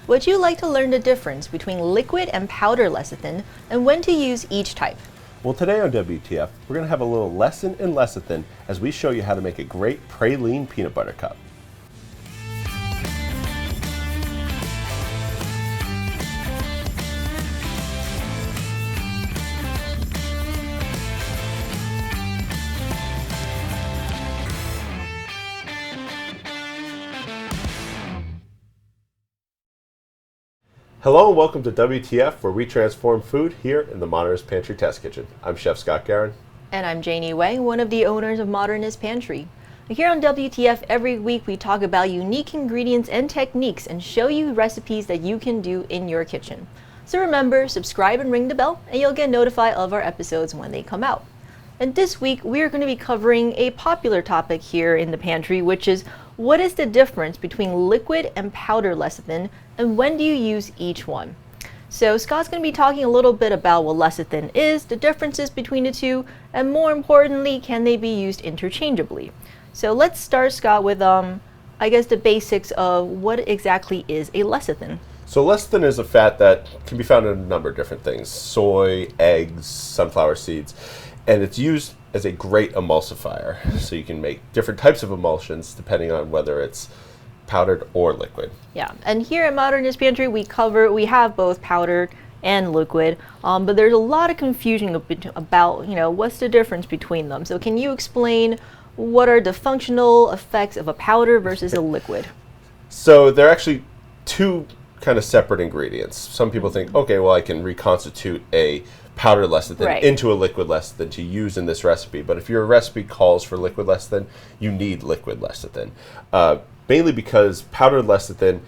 Would you like to learn the difference between liquid and powder lecithin and when to use each type? Well, today on WTF, we're going to have a little lesson in lecithin as we show you how to make a great praline peanut butter cup. Hello and welcome to WTF, where we transform food here in the Modernist Pantry Test Kitchen. I'm Chef Scott Guerin. And I'm Janie Wang, one of the owners of Modernist Pantry. Here on WTF, every week we talk about unique ingredients and techniques and show you recipes that you can do in your kitchen. So remember, subscribe and ring the bell, and you'll get notified of our episodes when they come out. And this week, we're going to be covering a popular topic here in the pantry, which is what is the difference between liquid and powder lecithin, and when do you use each one? So Scott's going to be talking a little bit about what lecithin is, the differences between the two, and more importantly, can they be used interchangeably? So let's start, Scott, with I guess the basics of what exactly is a lecithin. So lecithin is a fat that can be found in a number of different things: soy, eggs, sunflower seeds, and it's used as a great emulsifier. So you can make different types of emulsions depending on whether it's powdered or liquid. Yeah, and here at Modernist Pantry we have both powdered and liquid, but there's a lot of confusion about, what's the difference between them. So can you explain what are the functional effects of a powder versus a liquid? So they're actually two kind of separate ingredients. Some people think, okay, well, I can reconstitute a powder lecithin into a liquid lecithin to use in this recipe. But if your recipe calls for liquid lecithin, you need liquid lecithin. Mainly because powdered lecithin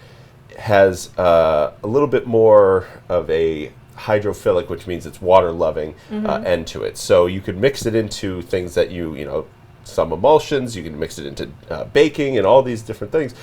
has a little bit more of a hydrophilic, which means it's water-loving end to it. So you could mix it into things that some emulsions, you can mix it into baking and all these different things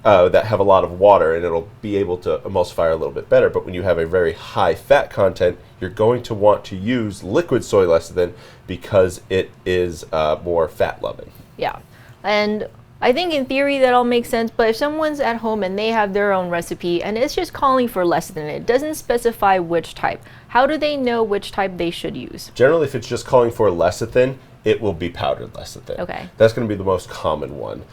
that have a lot of water, and it'll be able to emulsify a little bit better. But when you have a very high fat content, you're going to want to use liquid soy lecithin because it is more fat loving. Yeah, and I think in theory that all makes sense, but if someone's at home and they have their own recipe and it's just calling for lecithin, it doesn't specify which type, how do they know which type they should use? Generally, if it's just calling for lecithin, it will be powdered lecithin. Okay. That's going to be the most common one.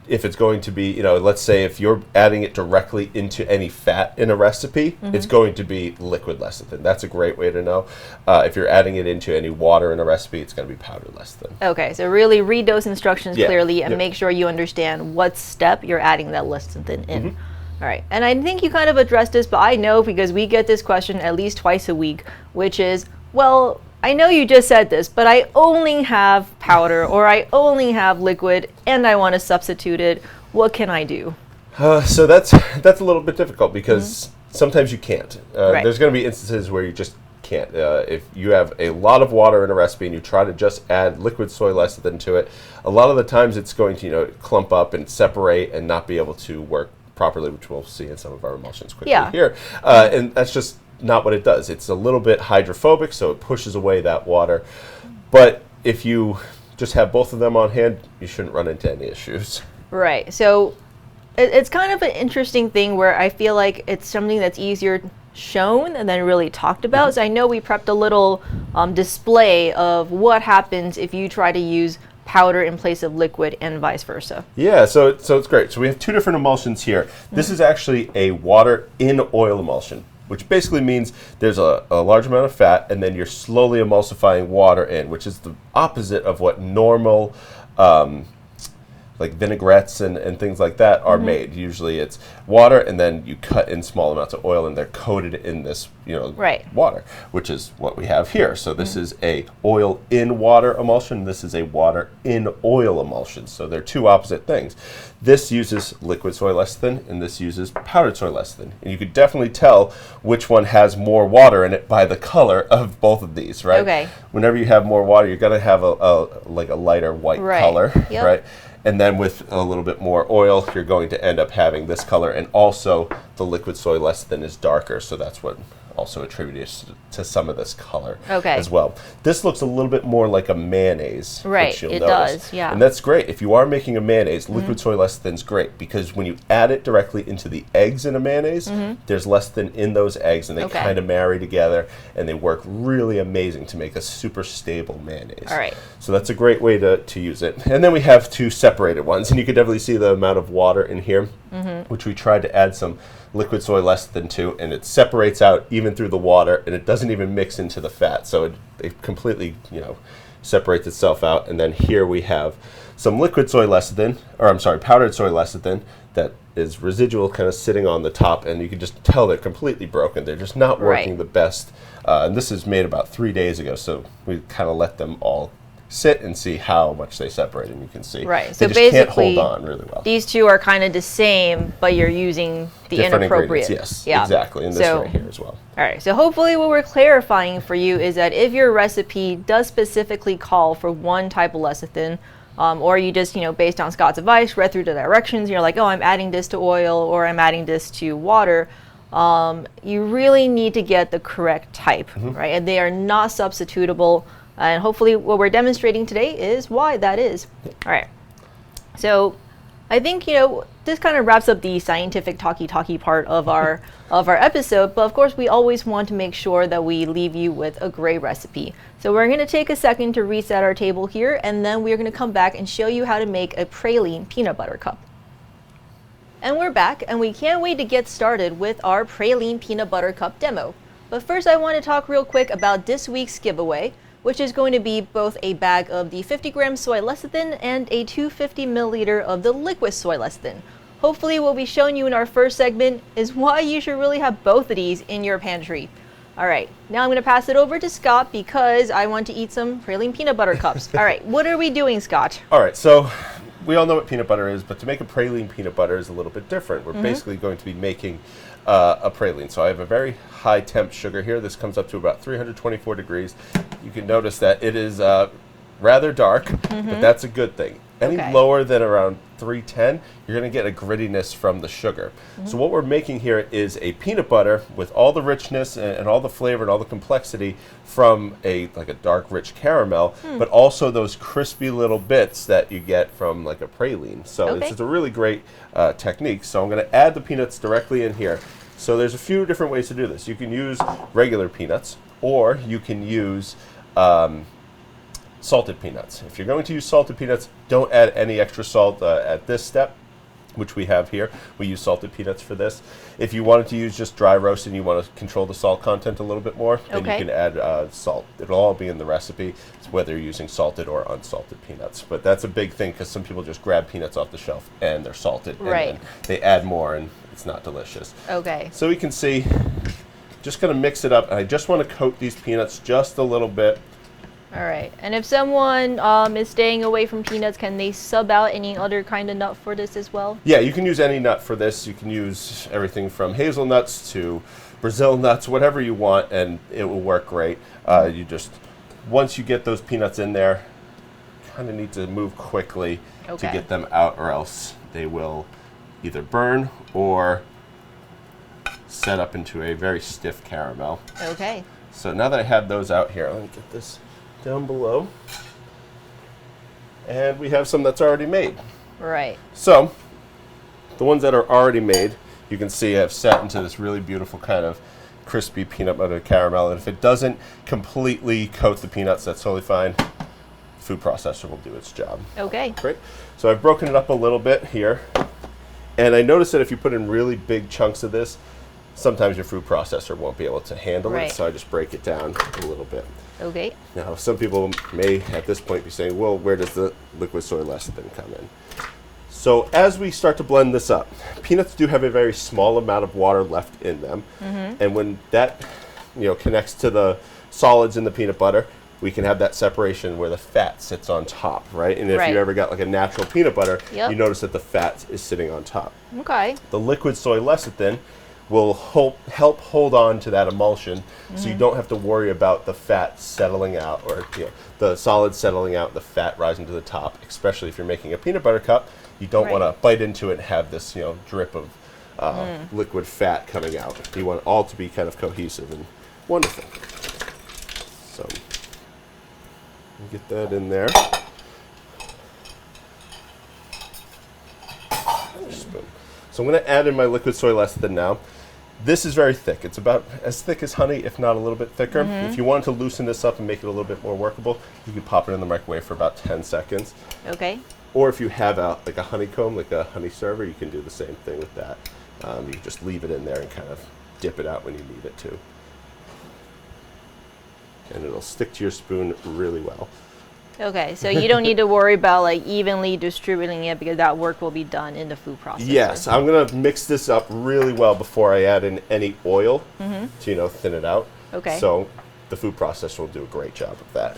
If it's going to be, let's say if you're adding it directly into any fat in a recipe, it's going to be liquid lecithin. That's a great way to know. If you're adding it into any water in a recipe, it's going to be powdered lecithin. Okay, so really read those instructions clearly and make sure you understand what step you're adding that lecithin in. All right, and I think you kind of addressed this, but I know because we get this question at least twice a week, which is, well, I know you just said this, but I only have powder or I only have liquid and I want to substitute it. What can I do? So that's a little bit difficult because sometimes you can't. There's going to be instances where you just can't. If you have a lot of water in a recipe and you try to just add liquid soy lecithin to it, a lot of the times it's going to clump up and separate and not be able to work properly, which we'll see in some of our emulsions quickly here. And that's just not what it does. It's a little bit hydrophobic, so it pushes away that water. But if you just have both of them on hand, you shouldn't run into any issues. Right. So it's kind of an interesting thing where I feel like it's something that's easier shown and then really talked about. So I know we prepped a little display of what happens if you try to use powder in place of liquid and vice versa. Yeah, so it's great. So we have two different emulsions here. This is actually a water in oil emulsion, which basically means there's a large amount of fat and then you're slowly emulsifying water in, which is the opposite of what normal like vinaigrettes and things like that are made. Usually it's water and then you cut in small amounts of oil and they're coated in this water, which is what we have here. So this is a oil in water emulsion. This is a water in oil emulsion. So they're two opposite things. This uses liquid soy lecithin and this uses powdered soy lecithin. And you could definitely tell which one has more water in it by the color of both of these, right? Okay. Whenever you have more water, you're going to have a lighter white color, right? And then with a little bit more oil, you're going to end up having this color, and also the liquid soy lecithin is darker, so that's what also attributed to some of this color Okay. as well. This looks a little bit more like a mayonnaise, Right, which you'll it notice. does, yeah. And that's great. If you are making a mayonnaise, liquid soy lecithin is great because when you add it directly into the eggs in a mayonnaise, there's lecithin in those eggs, and they Okay. kind of marry together, and they work really amazing to make a super stable mayonnaise. All right. So that's a great way to use it. And then we have two separated ones, and you can definitely see the amount of water in here, which we tried to add some liquid soy lecithin to, and it separates out even through the water, and it doesn't even mix into the fat. So it completely, separates itself out. And then here we have some liquid soy lecithin, or I'm sorry, powdered soy lecithin that is residual kind of sitting on the top, and you can just tell they're completely broken. They're just not working Right. the best. And this is made about 3 days ago, so we kind of let them all sit and see how much they separate, and you can see Right. they So just can't basically, hold on really well. these two are kind of the same, but you're using the Different inappropriate. ingredients, yes, Yeah. exactly, and this So- right here as well. All right, so hopefully what we're clarifying for you is that if your recipe does specifically call for one type of lecithin, or you just, based on Scott's advice, read through the directions, and you're like, oh, I'm adding this to oil or I'm adding this to water, you really need to get the correct type, right? And they are not substitutable. And hopefully what we're demonstrating today is why that is. All right. So I think, this kind of wraps up the scientific talky part of our episode, but of course we always want to make sure that we leave you with a great recipe. So we're going to take a second to reset our table here, and then we're going to come back and show you how to make a praline peanut butter cup. And we're back, and we can't wait to get started with our praline peanut butter cup demo. But first I want to talk real quick about this week's giveaway, which is going to be both a bag of the 50-gram soy lecithin and a 250 milliliter of the liquid soy lecithin. Hopefully what we'll be showing you in our first segment is why you should really have both of these in your pantry. All right, now I'm going to pass it over to Scott because I want to eat some praline peanut butter cups. All right, what are we doing, Scott? All right, so we all know what peanut butter is, but to make a praline peanut butter is a little bit different. We're basically going to be making a praline. So I have a very high temp sugar here. This comes up to about 324 degrees. You can notice that it is rather dark, but that's a good thing. Any lower than around 310, you're going to get a grittiness from the sugar. So what we're making here is a peanut butter with all the richness and all the flavor and all the complexity from like a dark, rich caramel, but also those crispy little bits that you get from like a praline. So this is a really great technique. So I'm going to add the peanuts directly in here. So there's a few different ways to do this. You can use regular peanuts, or you can use salted peanuts. If you're going to use salted peanuts, don't add any extra salt at this step, which we have here. We use salted peanuts for this. If you wanted to use just dry roast and you want to control the salt content a little bit more, then you can add salt. It'll all be in the recipe, whether you're using salted or unsalted peanuts. But that's a big thing because some people just grab peanuts off the shelf and they're salted. Right. And then they add more and it's not delicious. Okay. So we can see, just going to mix it up. And I just want to coat these peanuts just a little bit. All right, and if someone is staying away from peanuts, can they sub out any other kind of nut for this as well? Yeah, you can use any nut for this. You can use everything from hazelnuts to Brazil nuts, whatever you want, and it will work great. You just, once you get those peanuts in there, kind of need to move quickly to get them out, or else they will either burn or set up into a very stiff caramel. Okay. So now that I have those out here, let me get this down below. And we have some that's already made. Right. So the ones that are already made, you can see have set into this really beautiful kind of crispy peanut butter caramel. And if it doesn't completely coat the peanuts, that's totally fine. Food processor will do its job. Okay. Great. So I've broken it up a little bit here. And I noticed that if you put in really big chunks of this, sometimes your food processor won't be able to handle it. So I just break it down a little bit. Okay. Now, some people may at this point be saying, well, where does the liquid soy lecithin come in? So as we start to blend this up, peanuts do have a very small amount of water left in them. And when that connects to the solids in the peanut butter, we can have that separation where the fat sits on top, right? And if you ever got like a natural peanut butter, you notice that the fat is sitting on top. Okay. The liquid soy lecithin will help hold on to that emulsion, so you don't have to worry about the fat settling out, or the solid settling out, the fat rising to the top. Especially if you're making a peanut butter cup, you don't want to bite into it and have this drip liquid fat coming out. You want it all to be kind of cohesive and wonderful. So get that in there. So I'm going to add in my liquid soy lecithin now. This is very thick. It's about as thick as honey, if not a little bit thicker. If you wanted to loosen this up and make it a little bit more workable, you could pop it in the microwave for about 10 seconds. Okay. Or if you have like a honeycomb, like a honey server, you can do the same thing with that. You just leave it in there and kind of dip it out when you need it to. And it'll stick to your spoon really well. Okay, so you don't need to worry about like evenly distributing it because that work will be done in the food processor. Yes, I'm going to mix this up really well before I add in any oil to, thin it out. Okay. So the food processor will do a great job of that.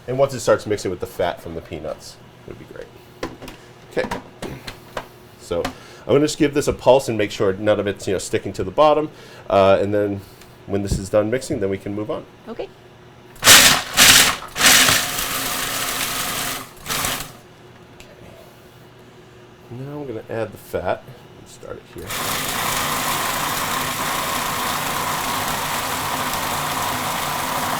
And once it starts mixing with the fat from the peanuts, it would be great. Okay. So I'm going to just give this a pulse and make sure none of it's, sticking to the bottom. And then when this is done mixing, then we can move on. Okay. Now I'm going to add the fat. Let's start it here.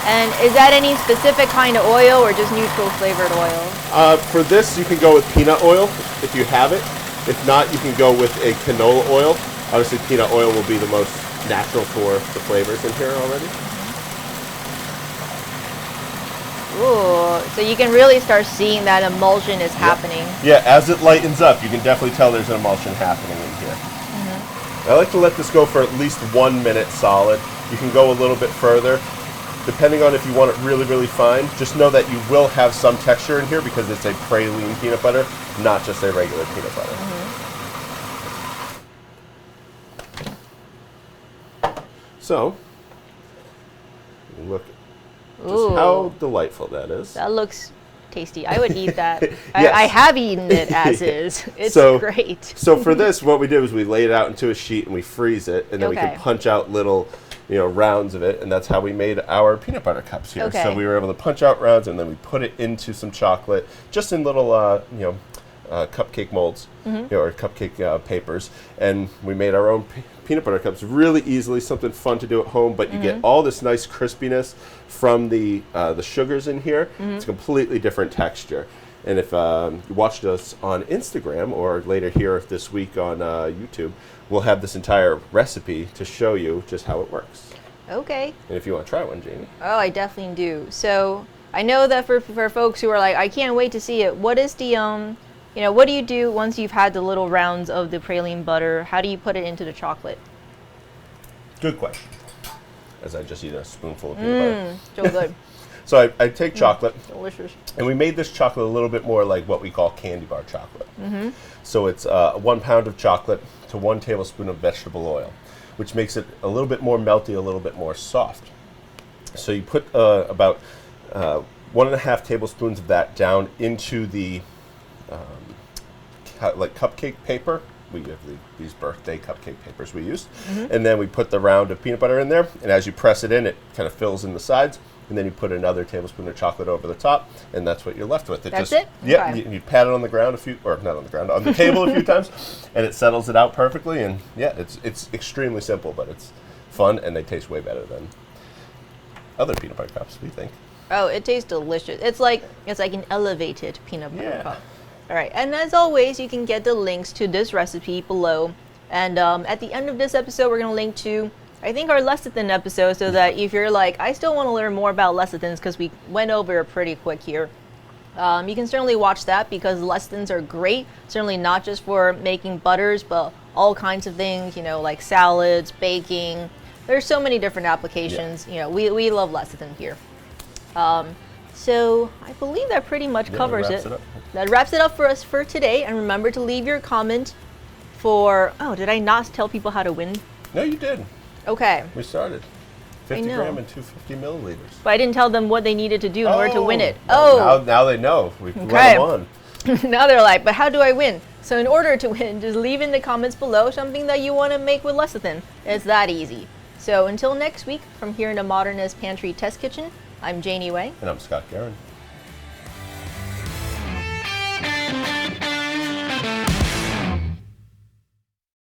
And is that any specific kind of oil or just neutral flavored oil? For this, you can go with peanut oil if you have it. If not, you can go with a canola oil. Obviously, peanut oil will be the most natural for the flavors in here already. Ooh, so you can really start seeing that emulsion is happening. Yeah, as it lightens up, you can definitely tell there's an emulsion happening in here. I like to let this go for at least 1 minute solid. You can go a little bit further, depending on if you want it really, really fine. Just know that you will have some texture in here because it's a praline peanut butter, not just a regular peanut butter. So, look. Just how delightful that is. That looks tasty. I would eat that. Yes. I have eaten it as is. It's great. So for this, what we did was we laid it out into a sheet and we freeze it, and then we can punch out little, rounds of it, and that's how we made our peanut butter cups here. Okay. So we were able to punch out rounds, and then we put it into some chocolate, just in little, cupcake molds, or cupcake papers, and we made our own peanut butter cups really easily. Something fun to do at home, but you get all this nice crispiness from the sugars in here. It's a completely different texture. And if you watched us on Instagram or later here this week on YouTube, we'll have this entire recipe to show you just how it works. Okay. And if you want to try one, Janie. Oh, I definitely do. So I know that for folks who are like, I can't wait to see it. What is the what do you do once you've had the little rounds of the praline butter? How do you put it into the chocolate? Good question. As I just eat a spoonful of peanut butter. So good. So I take chocolate. Delicious. And we made this chocolate a little bit more like what we call candy bar chocolate. So it's 1 pound of chocolate to 1 tablespoon of vegetable oil, which makes it a little bit more melty, a little bit more soft. So you put about 1.5 tablespoons of that down into the like cupcake paper. We have these birthday cupcake papers we used. And then we put the round of peanut butter in there, and as you press it in, it kind of fills in the sides, and then you put another tablespoon of chocolate over the top, and that's what you're left with. That's it? Yeah, Okay. you pat it on the ground on the table a few times, and it settles it out perfectly, and yeah, it's extremely simple, but it's fun, and they taste way better than other peanut butter cups, we think. Oh, it tastes delicious. It's like an elevated peanut butter cup. All right, and as always, you can get the links to this recipe below. And at the end of this episode, we're going to link to, I think, our lecithin episode, so that if you're like, I still want to learn more about lecithins, because we went over it pretty quick here. You can certainly watch that, because lecithins are great, certainly not just for making butters, but all kinds of things, like salads, baking. There's so many different applications. We love lecithin here. So I believe that pretty much covers it. That wraps it up for us for today. And remember to leave your comment for, did I not tell people how to win? No, you did. Okay. We started. 50 gram and 250 milliliters. But I didn't tell them what they needed to do in order to win it. Now they know. We let them on. Now they're like, but how do I win? So in order to win, just leave in the comments below something that you want to make with lecithin. It's that easy. So until next week, from here in the Modernist Pantry Test Kitchen, I'm Janie Wang. And I'm Scott Guerin.